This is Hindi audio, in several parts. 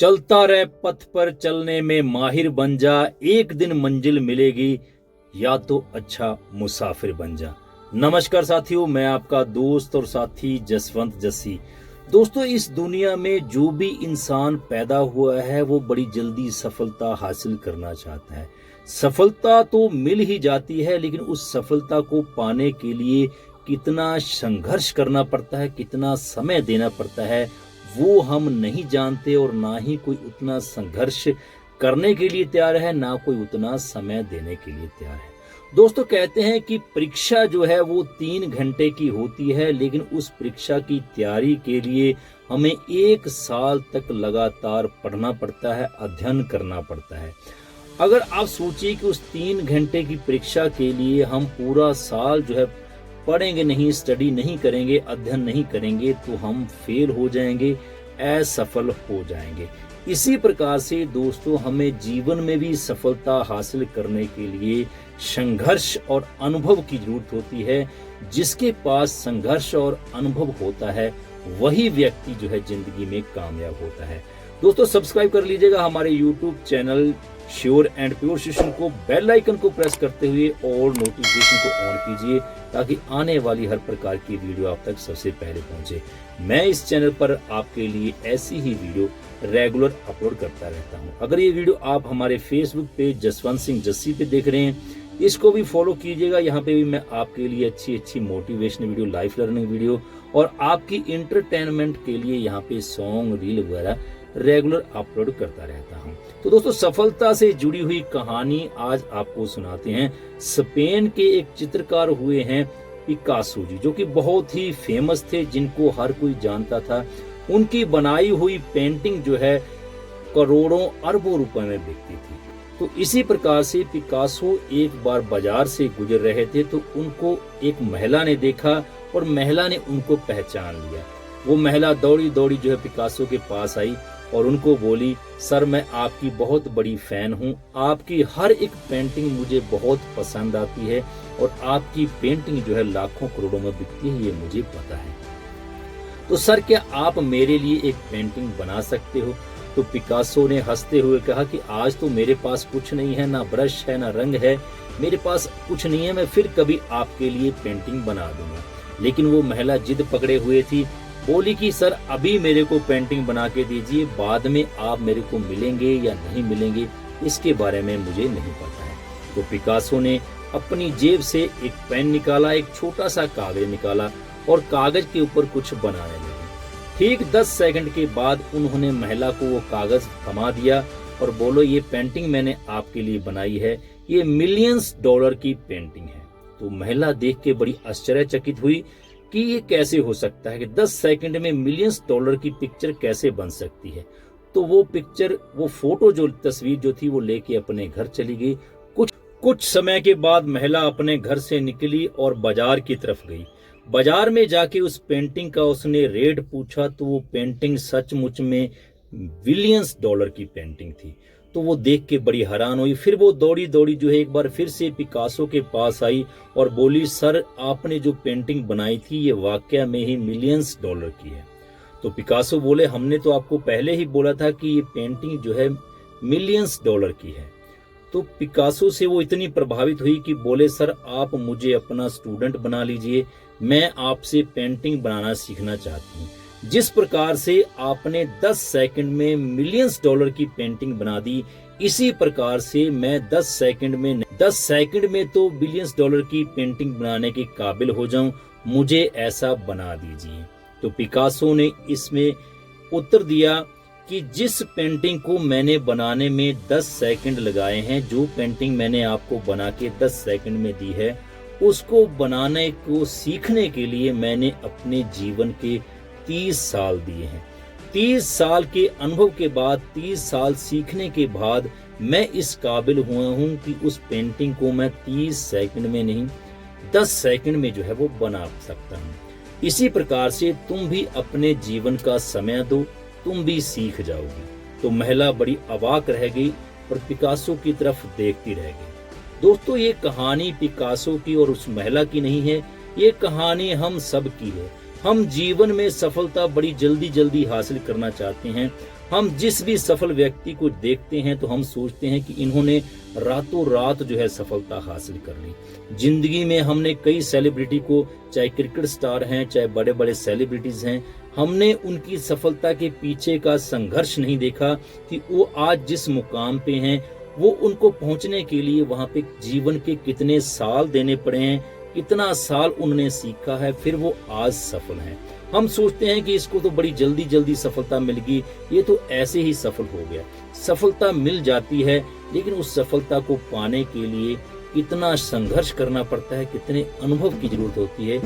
चलता रहे पथ पर चलने में माहिर बन जा, एक दिन मंजिल मिलेगी, या तो अच्छा मुसाफिर बन जा। नमस्कार साथियों, मैं आपका दोस्त और साथी जसवंत जस्सी। दोस्तों, इस दुनिया में जो भी इंसान पैदा हुआ है वो बड़ी जल्दी सफलता हासिल करना चाहता है। सफलता तो मिल ही जाती है, लेकिन उस सफलता को पाने के लिए कितना संघर्ष करना पड़ता है, कितना समय देना पड़ता है, वो हम नहीं जानते। और ना ही कोई उतना संघर्ष करने के लिए तैयार है, ना कोई उतना समय देने के लिए तैयार है। दोस्तों, कहते हैं कि परीक्षा जो है वो 3 घंटे की होती है, लेकिन उस परीक्षा की तैयारी के लिए हमें 1 साल तक लगातार पढ़ना पड़ता है, अध्ययन करना पड़ता है। अगर आप सोचिए कि उस 3 घंटे की परीक्षा के लिए हम पूरा साल जो है पढ़ेंगे नहीं, स्टडी नहीं करेंगे, अध्ययन नहीं करेंगे, तो हम फेल हो जाएंगे, असफल हो जाएंगे। इसी प्रकार से दोस्तों, हमें जीवन में भी सफलता हासिल करने के लिए संघर्ष और अनुभव की जरूरत होती है। जिसके पास संघर्ष और अनुभव होता है वही व्यक्ति जो है जिंदगी में कामयाब होता है। दोस्तों, सब्सक्राइब कर लीजिएगा हमारे YouTube channel sure and pure शिक्षण को, बेल आइकन को प्रेस करते हुए और नोटिफिकेशन को ऑन कीजिए, ताकि आने वाली हर प्रकार की वीडियो आप तक सबसे पहले पहुंचे। मैं इस चैनल पर आपके लिए ऐसी ही वीडियो रेगुलर अपलोड करता रहता हूं। अगर ये वीडियो आप हमारे फेसबुक पेज जसवंत सिंह जस्सी पे देख रहे हैं, इसको भी फॉलो कीजिएगा। यहाँ पे भी मैं आपके लिए अच्छी motivational video, life learning video और आपकी इंटरटेनमेंट के लिए यहाँ पे सॉन्ग, रील वगैरह रेगुलर अपलोड करता रहता हूँ। तो दोस्तों, सफलता से जुड़ी हुई कहानी आज आपको सुनाते हैं। स्पेन के एक चित्रकार हुए हैं पिकासो जी, जो कि बहुत ही फेमस थे, जिनको हर कोई जानता था। उनकी बनाई हुई पेंटिंग जो है करोड़ों अरबों रुपए में बिकती थी। तो इसी प्रकार से पिकासो एक बार बाजार से गुजर रहे थे, तो उनको एक महिला ने देखा और महिला ने उनको पहचान लिया। वो महिला दौड़ी दौड़ी जो है पिकासो के पास आई और उनको बोली, सर मैं आपकी बहुत बड़ी फैन हूँ, आपकी हर एक पेंटिंग मुझे बहुत पसंद आती है और आपकी पेंटिंग जो है लाखों करोड़ों में बिकती है, ये मुझे पता है। तो सर, क्या आप मेरे लिए एक पेंटिंग बना सकते हो? तो पिकासो ने हंसते हुए कहा कि आज तो मेरे पास कुछ नहीं है, ना ब्रश है, ना रंग है, मेरे पास कुछ नहीं है, मैं फिर कभी आपके लिए पेंटिंग बना दूंगा। लेकिन वो महिला जिद पकड़े हुए थी, बोली कि सर अभी मेरे को पेंटिंग बना के दीजिए, बाद में आप मेरे को मिलेंगे या नहीं मिलेंगे इसके बारे में मुझे नहीं पता है। तो पिकासो ने अपनी जेब से एक पेन निकाला, एक छोटा सा कागज निकाला और कागज के ऊपर कुछ बनाने लगे। ठीक 10 सेकंड के बाद उन्होंने महिला को वो कागज थमा दिया और बोलो, ये पेंटिंग मैंने आपके लिए बनाई है, ये मिलियंस डॉलर की पेंटिंग है। तो महिला देख के बड़ी आश्चर्यचकित हुई कि ये कैसे हो सकता है कि 10 सेकंड में मिलियंस डॉलर की पिक्चर कैसे बन सकती है। तो वो पिक्चर, वो फोटो, जो तस्वीर जो थी, वो लेके अपने घर चली गई। कुछ समय के बाद महिला अपने घर से निकली और बाजार की तरफ गई। बाजार में जाके उस पेंटिंग का उसने रेट पूछा, तो वो पेंटिंग सचमुच में बिलियंस डॉलर की पेंटिंग थी। तो वो देख के बड़ी हैरान हुई। फिर वो दौड़ी दौड़ी जो है एक बार फिर से पिकासो के पास आई और बोली, सर आपने जो पेंटिंग बनाई थी ये वाकया में ही मिलियंस डॉलर की है। तो पिकासो बोले, हमने तो आपको पहले ही बोला था कि ये पेंटिंग जो है मिलियंस डॉलर की है। तो पिकासो से वो इतनी प्रभावित हुई कि बोले, सर आप मुझे अपना स्टूडेंट बना लीजिए, मैं आपसे पेंटिंग बनाना सीखना चाहती हूँ। जिस प्रकार से आपने 10 सेकंड में मिलियंस डॉलर की पेंटिंग बना दी, इसी प्रकार से मैं 10 सेकंड में तो बिलियंस डॉलर की पेंटिंग बनाने के काबिल हो जाऊं, मुझे ऐसा बना दीजिए। तो पिकासो ने इसमें उत्तर दिया कि जिस पेंटिंग को मैंने बनाने में 10 सेकंड लगाए हैं, जो पेंटिंग मैंने आपको बना के 10 सेकंड में दी है, उसको बनाने को सीखने के लिए मैंने अपने जीवन के 30 साल दिए हैं। 30 साल के अनुभव के बाद, 30 साल सीखने के बाद मैं इस काबिल हुआ हूं कि उस पेंटिंग को मैं 30 सेकंड में नहीं, 10 सेकंड में जो है वो बना सकता हूं। इसी प्रकार से तुम भी अपने जीवन का समय दो, तुम भी सीख जाओगी। तो महिला बड़ी अवाक रह गई और पिकासो की तरफ देखती रह गई। दोस्तों, ये कहानी पिकासो की और उस महिला की नहीं है, ये कहानी हम सब की है। हम जीवन में सफलता बड़ी जल्दी हासिल करना चाहते हैं, हम जिस भी सफल व्यक्ति को देखते हैं तो हम सोचते हैं कि इन्होंने रातों रात जो है सफलता हासिल कर ली। जिंदगी में हमने कई सेलिब्रिटी को, चाहे क्रिकेट स्टार हैं, चाहे बड़े बड़े सेलिब्रिटीज हैं, हमने उनकी सफलता के पीछे का संघर्ष नहीं देखा कि वो आज जिस मुकाम पे हैं, वो उनको पहुंचने के लिए वहां पे जीवन के कितने साल देने पड़े हैं, कितना साल उन्होंने सीखा है, फिर वो आज सफल हैं। हम सोचते हैं कि इसको तो बड़ी जल्दी जल्दी सफलता मिल गई, ये तो ऐसे ही सफल हो गया। सफलता मिल जाती है, लेकिन उस सफलता को पाने के लिए कितना संघर्ष करना पड़ता है, कितने अनुभव की जरूरत होती है,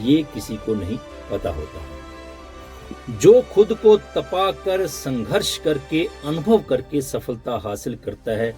ये किसी को नहीं पता होता है। जो खुद को तपा कर, संघर्ष करके, अनुभव करके सफलता हासिल करता है,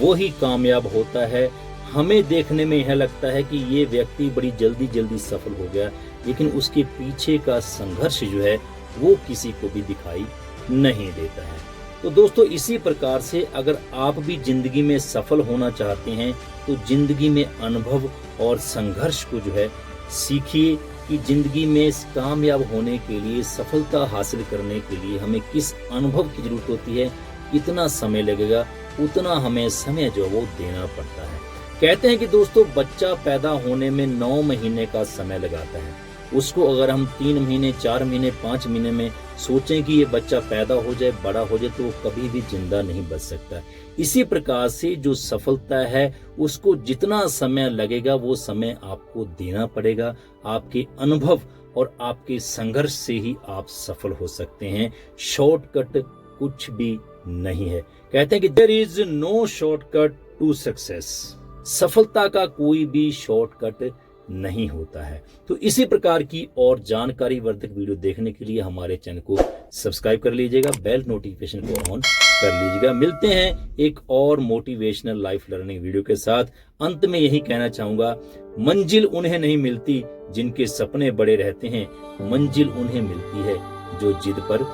वो ही कामयाब होता है। हमें देखने में यह लगता है कि ये व्यक्ति बड़ी जल्दी जल्दी सफल हो गया, लेकिन उसके पीछे का संघर्ष जो है वो किसी को भी दिखाई नहीं देता है। तो दोस्तों, इसी प्रकार से अगर आप भी जिंदगी में सफल होना चाहते हैं तो जिंदगी में अनुभव और संघर्ष को जो है सीखिए कि जिंदगी में कामयाब होने के लिए, सफलता हासिल करने के लिए हमें किस अनुभव की जरूरत होती है, कितना समय लगेगा, उतना हमें समय जो वो देना पड़ता है। कहते हैं कि दोस्तों, बच्चा पैदा होने में 9 महीने का समय लगाता है। उसको अगर हम 3 महीने, 4 महीने, 5 महीने में सोचें कि ये बच्चा पैदा हो जाए, बड़ा हो जाए, तो वो कभी भी जिंदा नहीं बच सकता। इसी प्रकार से जो सफलता है उसको जितना समय लगेगा वो समय आपको देना पड़ेगा। आपके अनुभव और आपके संघर्ष से ही आप सफल हो सकते हैं। शॉर्टकट कुछ भी नहीं है। कहते हैं कि there is no shortcut to success. सफलता का कोई भी शॉर्टकट नहीं होता है। तो इसी प्रकार की और जानकारी वर्धक वीडियो देखने के लिए हमारे चैनल को सब्सक्राइब कर लीजिएगा, बेल नोटिफिकेशन को ऑन कर लीजिएगा। मिलते हैं एक और मोटिवेशनल लाइफ लर्निंग वीडियो के साथ। अंत में यही कहना चाहूंगा, मंजिल उन्हें नहीं मिलती जिनके सपने बड़े रहते हैं, मंजिल उन्हें मिलती है जो जिद पर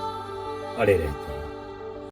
अड़े रहते हैं।